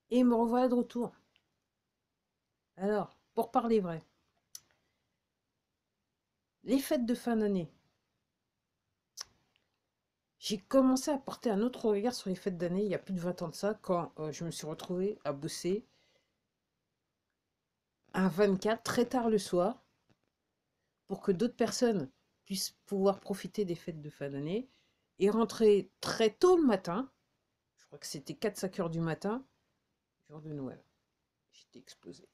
Et me revoilà de retour. Alors, pour parler vrai, les fêtes de fin d'année. J'ai commencé à porter un autre regard sur les fêtes d'année il y a plus de 20 ans de ça, quand je me suis retrouvée à bosser un 24 très tard le soir pour que d'autres personnes puissent pouvoir profiter des fêtes de fin d'année et rentrer très tôt le matin. Je crois que c'était 4-5 heures du matin, jour de Noël. J'étais explosée.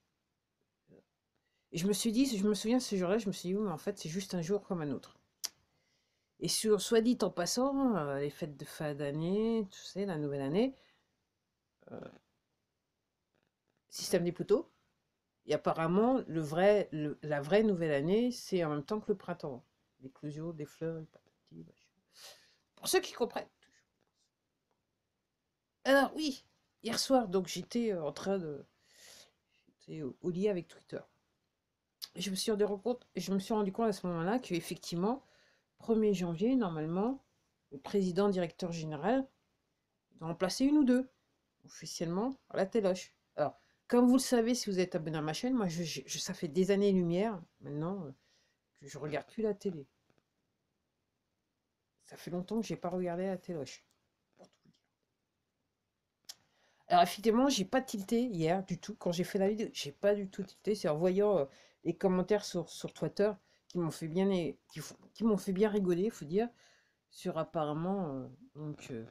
Et je me suis dit, je me souviens ce jour-là, je me suis dit, oui, mais en fait, c'est juste un jour comme un autre. Et sur, soit dit en passant, les fêtes de fin d'année, tu sais, la nouvelle année, euh, système des poteaux. Et apparemment, la vraie nouvelle année, c'est en même temps que le printemps. L'éclosion des fleurs, et patati, machin. Pour ceux qui comprennent. Alors oui, hier soir, donc j'étais en train de... J'étais au lit avec Twitter. Et je me suis rendu compte à ce moment-là qu'effectivement, 1er janvier, normalement, le président directeur général doit en placer une ou deux, officiellement, à la téloche. Alors, comme vous le savez, si vous êtes abonné à ma chaîne, moi, ça fait des années-lumière, maintenant, que je regarde plus la télé. Ça fait longtemps que j'ai pas regardé la téloche, pour tout vous dire. Alors, effectivement, j'ai pas tilté hier du tout. Quand j'ai fait la vidéo, j'ai pas du tout tilté. C'est en voyant les commentaires sur Twitter qui m'ont fait bien, qui m'ont fait bien rigoler, faut dire, sur apparemment le petit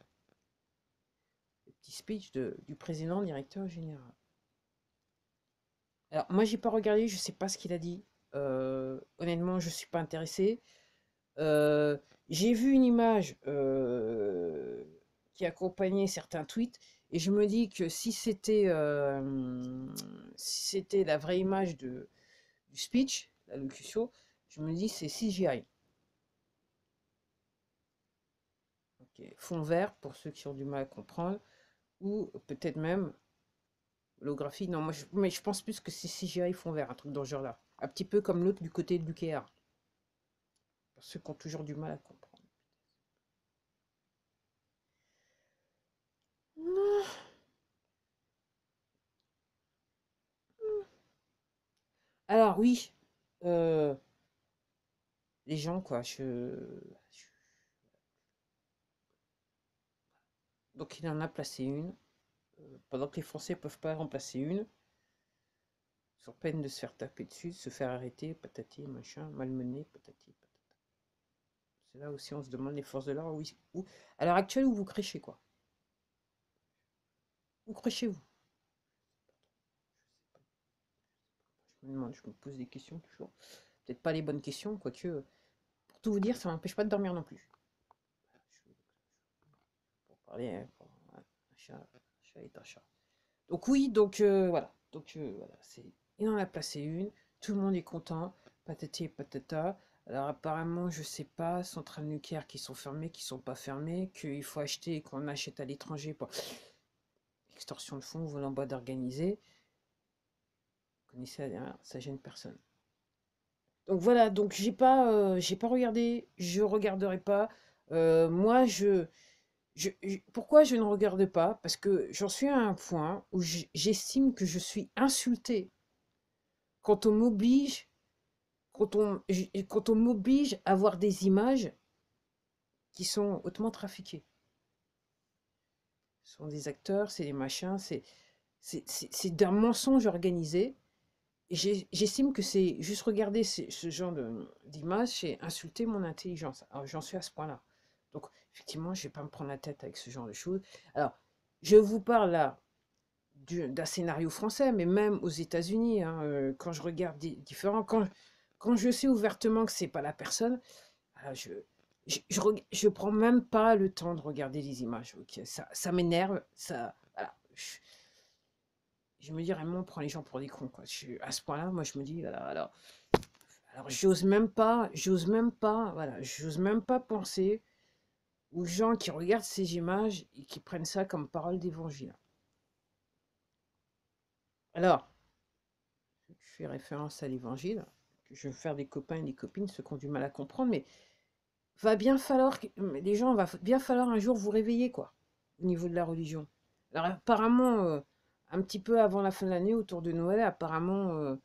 speech du président directeur général. Alors, moi, j'ai pas regardé, je sais pas ce qu'il a dit. Honnêtement, je suis pas intéressée. Euh, j'ai vu une image qui accompagnait certains tweets et je me dis que si c'était la vraie image du speech, la locution, je me dis c'est CGI. Ok. Fond vert pour ceux qui ont du mal à comprendre ou peut-être même holographie. Non, mais je pense plus que c'est CGI fond vert, un truc dans ce genre-là. Un petit peu comme l'autre du côté du KR. Pour ceux qui ont toujours du mal à comprendre. Alors oui, euh, les gens, quoi. Donc il en a placé une, pendant que les Français peuvent pas en placer une, sur peine de se faire taper dessus, de se faire arrêter, patati, machin, malmener, patati, patata. C'est là aussi on se demande les forces de l'ordre, oui, à l'heure actuelle, où vous crêchez, quoi. Où crêchez-vous? Je me demande, je me pose des questions toujours. Peut-être pas les bonnes questions, quoique, pour tout vous dire, ça m'empêche pas de dormir non plus. Pour parler, hein, un chat est un chat. Donc oui, donc voilà. Donc voilà, il en a placé une, tout le monde est content, patati et patata. Alors apparemment, je sais pas, centrales nucléaires qui sont fermées, qui sont pas fermées, qu'il faut acheter et qu'on achète à l'étranger pour extorsion de fonds, vol en boîte organisée. Vous connaissez, hein, ça gêne personne. Donc voilà, donc j'ai pas regardé, je regarderai pas. Moi, pourquoi je ne regarde pas? Parce que j'en suis à un point où j'estime que je suis insultée quand on m'oblige, quand on m'oblige à voir des images qui sont hautement trafiquées. Ce sont des acteurs, c'est des machins, c'est d'un mensonge organisé. Et j'estime que c'est juste regarder ce genre d'images, c'est insulter mon intelligence. Alors j'en suis à ce point-là. Donc effectivement, je ne vais pas me prendre la tête avec ce genre de choses. Alors, je vous parle là d'un scénario français, mais même aux États-Unis, hein, quand je regarde différents, quand je sais ouvertement que c'est pas la personne, je prends même pas le temps de regarder les images. Ok, ça m'énerve, ça, voilà. Je me dis vraiment, on prend les gens pour des cons, quoi. À ce point-là, moi, je me dis, voilà, alors j'ose même pas penser aux gens qui regardent ces images et qui prennent ça comme parole d'évangile. Alors, je fais référence à l'évangile, que je veux faire des copains et des copines, ceux qui ont du mal à comprendre, mais les gens, va bien falloir un jour vous réveiller, quoi, au niveau de la religion. Alors, apparemment, un petit peu avant la fin de l'année, autour de Noël, apparemment,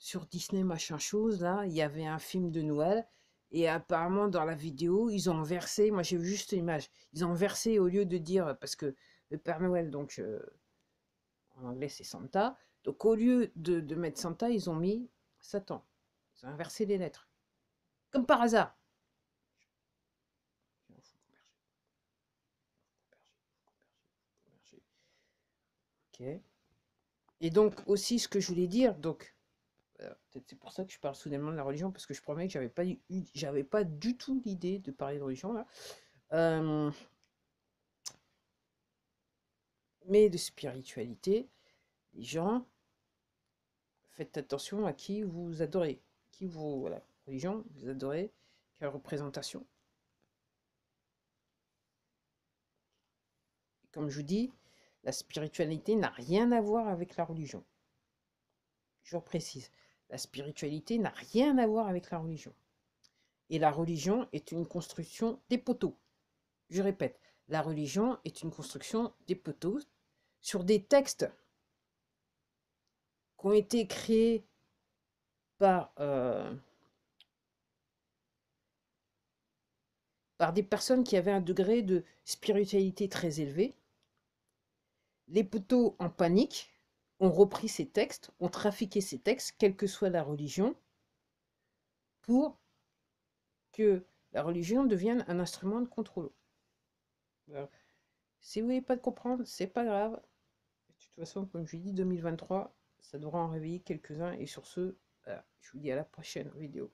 sur Disney, machin chose, là, il y avait un film de Noël. Et apparemment, dans la vidéo, ils ont versé, moi j'ai vu juste l'image, ils ont versé au lieu de dire, parce que le Père Noël, donc en anglais c'est Santa, donc au lieu de mettre Santa, ils ont mis Satan. Ils ont inversé les lettres. Comme par hasard. Ok. Et donc aussi ce que je voulais dire, donc peut-être c'est pour ça que je parle soudainement de la religion, parce que je promets que j'avais pas du tout l'idée de parler de religion là. Euh, mais de spiritualité, les gens, faites attention à qui vous adorez, qui vous, voilà, religion, vous adorez, quelle représentation. Et comme je vous dis, la spiritualité n'a rien à voir avec la religion. Je précise, la spiritualité n'a rien à voir avec la religion. Et la religion est une construction des poteaux. Je répète, la religion est une construction des poteaux sur des textes qui ont été créés par, par des personnes qui avaient un degré de spiritualité très élevé. Les poteaux en panique ont repris ces textes, ont trafiqué ces textes, quelle que soit la religion, pour que la religion devienne un instrument de contrôle. Alors, si vous voulez pas de comprendre, c'est pas grave. De toute façon, comme je vous dis, 2023, ça devra en réveiller quelques-uns. Et sur ce, je vous dis à la prochaine vidéo.